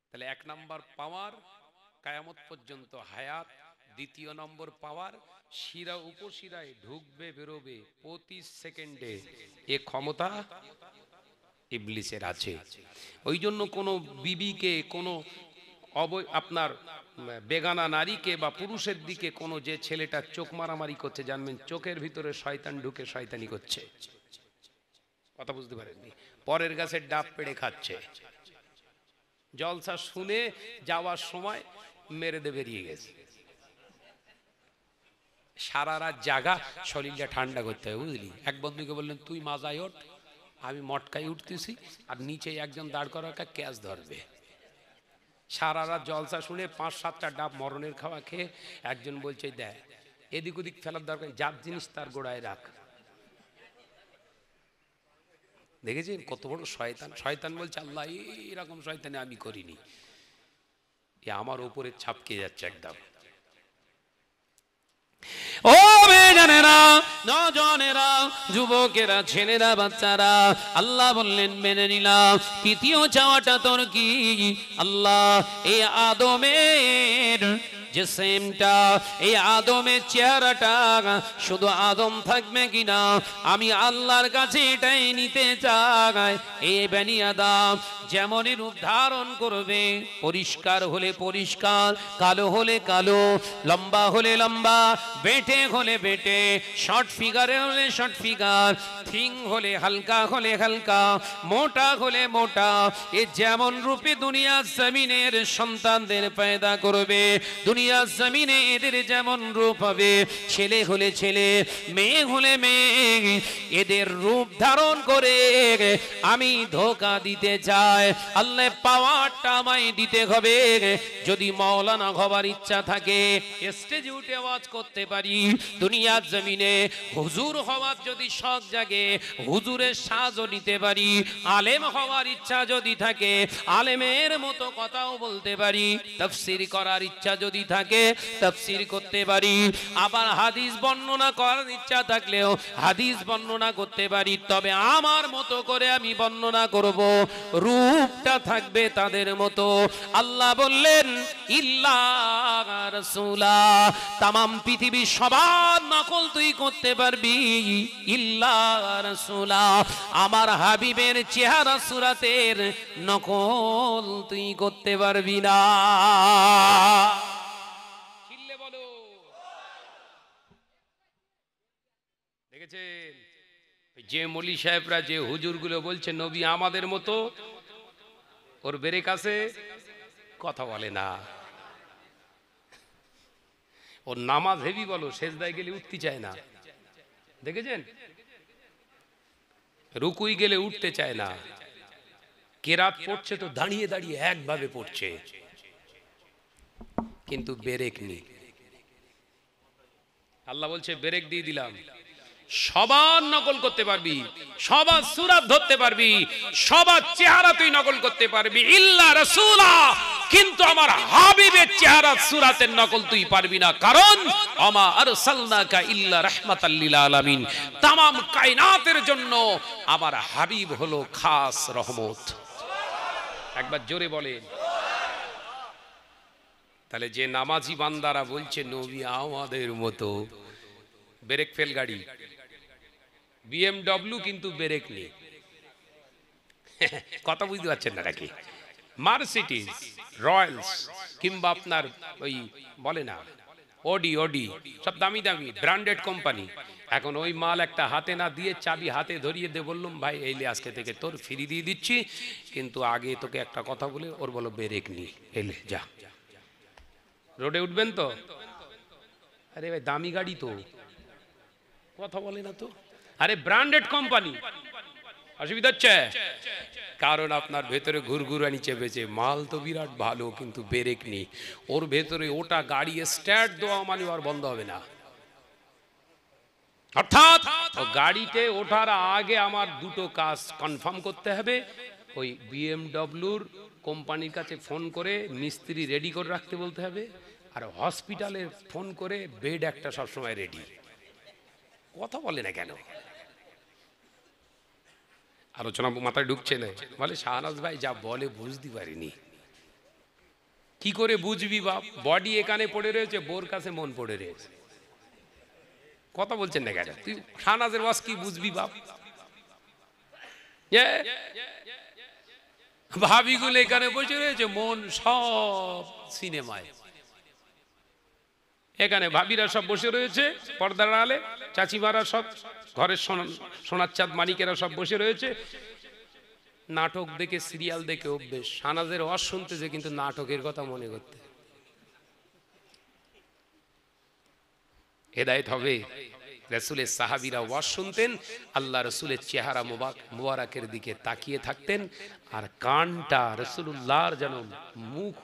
তাহলে এক নাম্বার পাওয়ার কিয়ামত পর্যন্ত হায়াত দ্বিতীয় নম্বর পাওয়ার শিরা উপশিরায় ঢুকবে বেরোবে প্রতি সেকেন্ডে এ ক্ষমতা ইবলিসের আছে ওই জন্য কোনো বিবিকে কোনো আপনার বেগানা নারীকে বা পুরুষের দিকে কোনো যে ছেলেটা চোখ মারামারি করছে জানবেন চোখের ভিতরে শয়তান ঢুকে শয়তানি করছে কথা বুঝতে পারেননি পরের গাছের ডাব পেড়ে খাচ্ছে জলসা শুনে যাওয়ার সময় মেরে দিয়ে বেরিয়ে গেছে সারা রাত জাগা শরীরটা ঠান্ডা করতে হবে বুঝলি এক বন্ধুকে বললেন তুই মাজায় ওঠ আমি মটকায় উঠতেছি আর নিচে একজন দাঁড় করা ক্যাচ ধরবে সারা রাত জলসা শুনে 5-7টা ডাব মরণের খাওয়া খেয়ে একজন বলছে দেয় এদিক ওদিক ফেলার দরকার যার জিনিস তার গোড়ায় রাখ দেখেছেন কত বড় শয়তান শয়তান বলছে আল্লাহ এরকম শয়তানি আমি করিনি এ আমার উপরে ছাপকে যাচ্ছে একদম ও বেজানেরা নজনেরা যুবকেরা ছেলেরা বাচ্চারা আল্লাহ বললেন মেনে নিলাম তৃতীয় চাওয়াটা তোর কি আল্লাহ এই আদমের যে সেমটা এই আদমের চেহারাটা শুধু আদম থাকবে কিনা আমি আল্লাহর কাছে এটাই নিতে চাই। এই বনি আদম যেমনই রূপ ধারণ করবে, পরিষ্কার হলে পরিষ্কার, কালো হলে কালো, লম্বা হলে লম্বা, বেটে হলে বেটে, শর্ট ফিগারে হলে শর্ট ফিগার, থিং হলে হালকা হলে হালকা, মোটা হলে মোটা, এ যেমন রূপে দুনিয়া জমিনের সন্তানদের পয়দা করবে, দুনিয়া জমিনে এদের যেমন রূপ হবে, ছেলে হলে ছেলে, মেয়ে হলে মেয়ে, এদের রূপ ধারণ করে আমি ধোকা দিতে চাই। আল্লাহ পাওয়ারটা আমায় দিতে হবে। যদি মাওলানা হবার ইচ্ছা থাকে স্টেজে উঠে আওয়াজ করতে পারি, দুনিয়ার জমিনে হুজুর হওয়ার যদি শখ জাগে হুজুরের সাজও নিতে পারি, আলেম হওয়ার ইচ্ছা যদি থাকে আলেমের মতো কথাও বলতে পারি, তাফসীর করার ইচ্ছা যদি থাকে তাফসীর করতে পারি, আবার হাদিস বর্ণনা করার ইচ্ছা থাকলেও হাদিস বর্ণনা করতে পারি। তবে আমার মতো করে আমি বর্ণনা করব, রূপটা থাকবে তাদের মতো। আল্লাহ বললেন ইল্লা রাসূলা, তামাম পৃথিবী সবার নকল তুই করতে পারবি, ইল্লা রাসূলা, আমার হাবিবের চেহারা সুরাতের নকল তুই করতে পারবি না। চিল্লে বলো। দেখেছেন যে মৌলী সাহেবরা যে হুজুরগুলো বলছে নবী আমাদের মতো, ওর ব্রেক আছে, কথা বলে না। ওর নামাজ হেভি বলো, সেজদায় গেলে উঠতে চায় না। দেখেছেন রুকুই গেলে উঠতে চায় না। কেরাত পড়ছে তো দাঁড়িয়ে দাঁড়িয়ে একভাবে পড়ছে, কিন্তু ব্রেক নেই। আল্লাহ বলছে ব্রেক দিয়ে দিলাম, সবার নকল করতে পারবি, সবার সূরা ধরতে পারবি, সবার চেহারা তুই নকল করতে পারবি, ইল্লা রাসূলা, কিন্তু আমার হাবিবের চেহারা সূরাতের নকল তুই পারবি না। কারণ আমা আরসালনাকা ইল্লা রাহমাতাল লিল আলামিন, तमाम কায়নাতের জন্য আমার হাবিব হলো খাস রহমত। একবার জোরে বলেন। তাহলে যে নামাজি বান্দারা বলছে নবী আমাদের মতো, ব্রেক ফেল গাড়ি, BMW কিন্তু ব্রেক নেই। কথা বুঝতে পারছেন না নাকি? মার্সিডিজ, রয়্যালস, কিংবা আপনার ওই বলে না অডি, সব দামি দামি ব্র্যান্ডেড কোম্পানি। এখন ওই মাল একটা হাতে না দিয়ে চাবি হাতে ধরিয়ে দে, বললাম ভাই এইলে আজকে থেকে তোর ফ্রি দিয়ে দিচ্ছি, কিন্তু আগে তোকে একটা কথা বলে, ওর বলো ব্রেক নেই, এলে যা, রোডে উঠবেন তো? আরে ভাই দামি গাড়ি তো, কথা বলে না তো। আরে ব্র্যান্ডেড কোম্পানি, অসুবিধা হচ্ছে কারণ আপনার ভেতরে ঘুরঘুরানি চেপেছে, মাল তো বিরাট ভালো কিন্তু ব্রেক নেই। ওর ভেতরে ওটা গাড়ি স্টার্ট দেওয়া মানে আর বন্ধ হবে না। অর্থাৎ ও গাড়িতে ওঠার আগে আমার দুটো কাজ কনফার্ম করতে হবে। ওই বিএমডব্লিউর কোম্পানির কাছে ফোন করে মিস্ত্রি রেডি করে রাখতে বলতে হবে, আর হসপিটালে ফোন করে বেড একটা সবসময় রেডি। কথা বলে না কেন? আলোচনা মাথায় ঢুকছে না। বলে শাহনাজ ভাই যা বলে বুঝতে পারিনি। কি করে বুঝবি বাপ? বডি এখানে পড়ে রয়েছে, বোর কাছে মন পড়ে রয়েছে। কথা বলছেন না কেন? তুই শাহনাজের ওয়াজ কি বুঝবি বাপ? ভাবিগুলো এখানে বসে রয়েছে, মন সব সিনেমায়। এখানে ভাবিরা সব বসে রয়েছে পর্দার আড়ালে, চাচিমারা সব ঘরের সোনার চাঁদ মানিকেরা সব বসে রয়েছে, নাটক দেখে সিরিয়াল দেখে অভ্যেস। শাহনাজের ওয়াজ শুনতেছে কিন্তু নাটকের কথা মনে করতে। হেদায়েত হবে। রাসূলের সাহাবীরা ওয়াজ শুনতেন, আল্লাহ রাসূলের চেহারা মোবারকের দিকে তাকিয়ে থাকতেন, আর কানটা রাসূলুল্লাহর যেন মুখ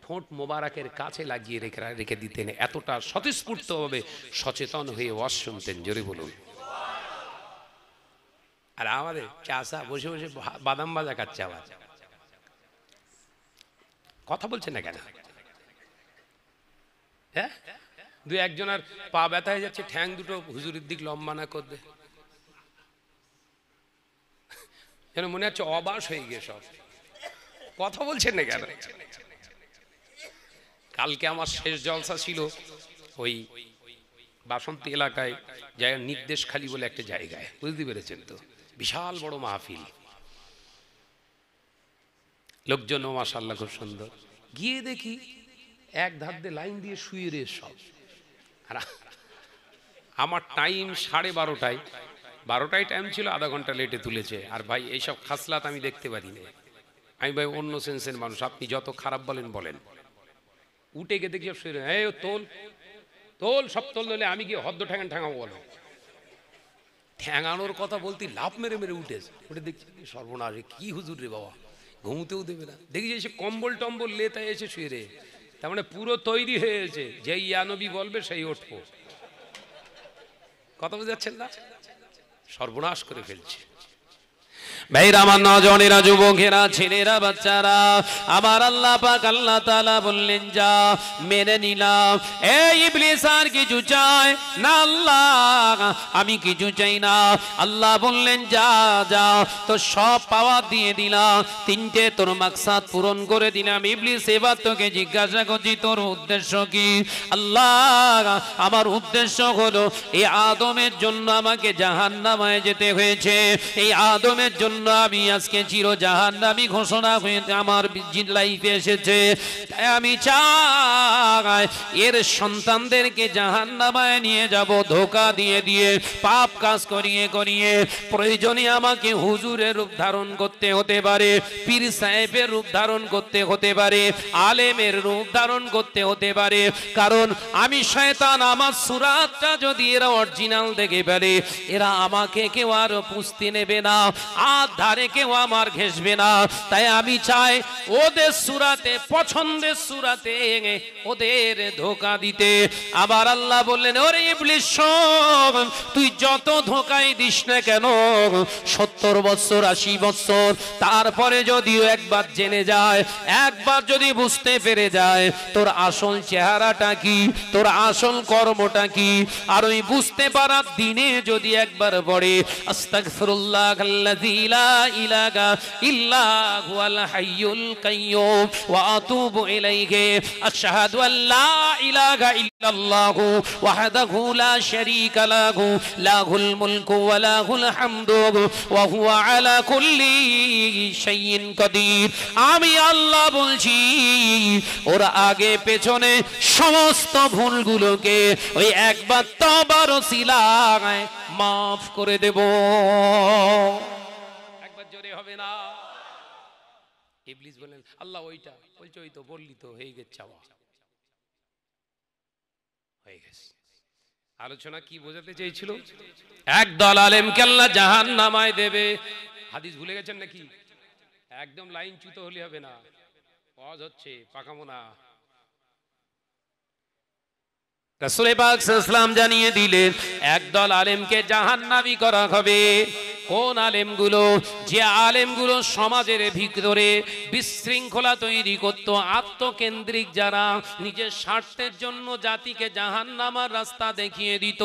ঠোঁট মোবারকের কাছে লাগিয়ে রেখে দিতেন। এতটা স্বতঃস্ফূর্তভাবে সচেতন হয়ে ওয়াজ শুনতেন। জোরে বলুন। আর আমাদের চাচা বসে বসে বাদাম ভাজা খাচ্ছে। আবার কথা বলছেন না কেন? হ্যাঁ, দুই একজনের পা ব্যথা হয়ে যাচ্ছে, ঠ্যাং দুটো হুজুরের দিক লম্বা না করবে, যেন মনে হচ্ছে অবাস হয়ে গিয়ে সব। কথা বলছেন না কেন? কালকে আমার শেষ জলসা ছিল ওই বাসন্তী এলাকায়, জায়গা নির্দেশখালী বলে একটা জায়গায়, বুঝতে পেরেছেন তো? বিশাল বড় মাহফিল, লোকজনও মাশাআল্লাহ খুব সুন্দর। গিয়ে দেখি এক ধার দিয়ে লাইন দিয়ে শুয়ে রে সব। আর আমার টাইম 12:30, 12টায় টাইম ছিল, আধা ঘন্টা লেটে তুলেছে। আর ভাই এইসব খাসলাত আমি দেখতে পারি না। আমি ভাই অন্য সেন্সের মানুষ, আপনি যত খারাপ বলেন বলেন। উঠে গিয়ে দেখি সব শুয়ে রে, এই তোল তোল, সব তোল নলে আমি গিয়ে হদ্দ ঠ্যাঙাবো বলো। ঠ্যাঙানোর কথা বলতে লাভ মেরে মেরে উঠেছে। উঠে দেখছি সর্বনাশ, কি হুজুর রে বাবা, ঘুমতেও দেবে না। দেখি এসে কম্বল টম্বল লেতায় এসে শুয়ে রে। তার মানে পুরো তৈরি হয়েছে, যেই ইয়ানবী বলবে সেই উঠবো। কথা বুঝতে যাচ্ছেন না? সর্বনাশ করে ফেলছে। ভাইরা আমার, নজনেরা, যুবকেরা, ছেলেরা, বাচ্চারা, আমার আল্লাহ পাক আল্লাহ তাআলা বললেন যা, মেনে নিলাম। এই ইবলিস আর কিছু চায় না আল্লাহ, আমি কিছু চাই না। আল্লাহ বললেন যা যা, তো সব পাওয়া দিয়ে দিলাম, তিনটে তোর মাকসাদ পূরণ করে দিলাম। ইবলিস এবার তোকে জিজ্ঞাসা করছি তোর উদ্দেশ্য কি? আল্লাহ আমার উদ্দেশ্য হলো এই আদমের জন্য আমাকে জাহান্নামে যেতে হয়েছে, এই আদমের জন্য আমি আজকে চির জাহান্নামী ঘোষণা হয়ে আমার লাইফে এসেছে। তাই আমি চাই এর সন্তানদেরকে জাহান্নামে নিয়ে যাব, ধোঁকা দিয়ে দিয়ে, পাপ কাজ করিয়ে করিয়ে। প্রয়োজনে আমাকে হুজুরের রূপ ধারণ করতে হতে পারে, পীর সাহেবের রূপ ধারণ করতে হতে পারে, আলেমের রূপ ধারণ করতে হতে পারে। কারণ আমি শয়তান, আমার সুরাতটা যদি এরা অরিজিনাল দেখে ফেলে, এরা আমাকে কেউ আর পুষতে নেবে না, আর ধারে কেউ আমার ঘেসবে না। তাই আমি চাই ওদের সুরাতে, পছন্দের সুরাতে ওদের ধোঁকা দিতে। আবার আল্লাহ বললেন ওরে ইবলিস শোন, তুই যত ধোঁকাই দিস না কেন, 70 বছর 80 বছর তারপরে যদিও একবার জেনে যায়, একবার যদি বুঝতে পেরে যায় তোর আসল চেহারাটা কি, তোর আসল কর্মটা কি, আর ওই বুঝতে পারার দিনে যদি একবার পড়ে আস্তাগফিরুল্লাহ আল্লাযী লা ইলাহা ইল্লা হুয়াল হাইয়ুল কাইয়্যুম ওয়া আতুবু ইলাইহি, আশহাদু আল্লা ইলাহা ইল্লাল্লাহু ওয়াহদাহু লা শারীকা লাহু, লাহুল মুলকু ওয়া লাহুল হামদু ওয়া হুয়া আলা কুল্লি শাইইন কাদির। আমি আল্লাহ বলছি ওরা আগে পেছনে সমস্ত ভুলগুলোকে ওই একবার তওবার ওসিলায় মাফ করে দেব। একবার জোরে হবে না? ইবলিস বলেন আল্লাহ ওইটা বলছো, ওই তো বললি তো হয়ে গেছে, চাওয়া হয়ে গেছে। আলোচনা কি বোঝাতে চেয়েছিল? একদল আলেমকে আল্লাহ জাহান্নামায় দেবে। হাদিস ভুলে গেছেন নাকি? একদম লাইন চ্যুত হলে হবে না, ওয়াজ হচ্ছে পাকামো না। রাসূল পাক সাল্লাল্লাহু আলাইহি ওয়াসাল্লাম জানিয়ে দিলেন একদল আলেমকে জাহান্নামী করা হবে। কোন আলেমগুলো? যে আলেমগুলো সমাজের ভিতরে বিশৃঙ্খলা তৈরি করত, আত্মকেন্দ্রিক, যারা নিজের স্বার্থের জন্য জাতিকে জাহান্নামার রাস্তা দেখিয়ে দিত,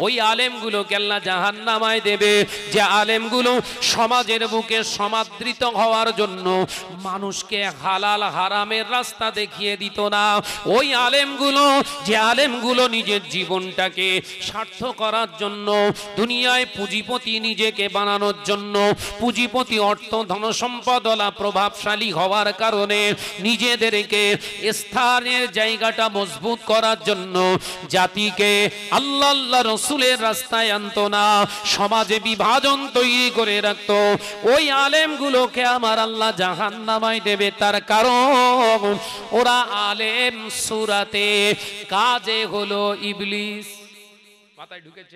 ওই আলেমগুলোকে আল্লাহ জাহান্নামায় দেবে। যে আলেমগুলো সমাজের বুকে সমাদৃত হওয়ার জন্য মানুষকে হালাল হারামের রাস্তা দেখিয়ে দিত না, ওই আলেমগুলো, যে আলেমগুলো নিজের জীবনটাকে স্বার্থ করার জন্য, দুনিয়ায় পুঁজিপতি নিজেকে বানানোর জন্য, পুঁজিপতি অর্থ ধন সম্পদওয়ালা প্রভাবশালী হওয়ার কারণে নিজেদেরকে স্থানের জায়গাটা মজবুত করার জন্য জাতিকে আল্লাহ আল্লাহ রসুলের রাস্তায় আনতো না, সমাজে বিভাজন তৈরি করে রাখতো, ওই আলেমগুলোকে আমার আল্লাহ জাহান্নামায় দেবে। তার কারণ ওরা আলেম সুরাতে, কাজে হলো ইবলিস। মাথায় ঢুকেছে?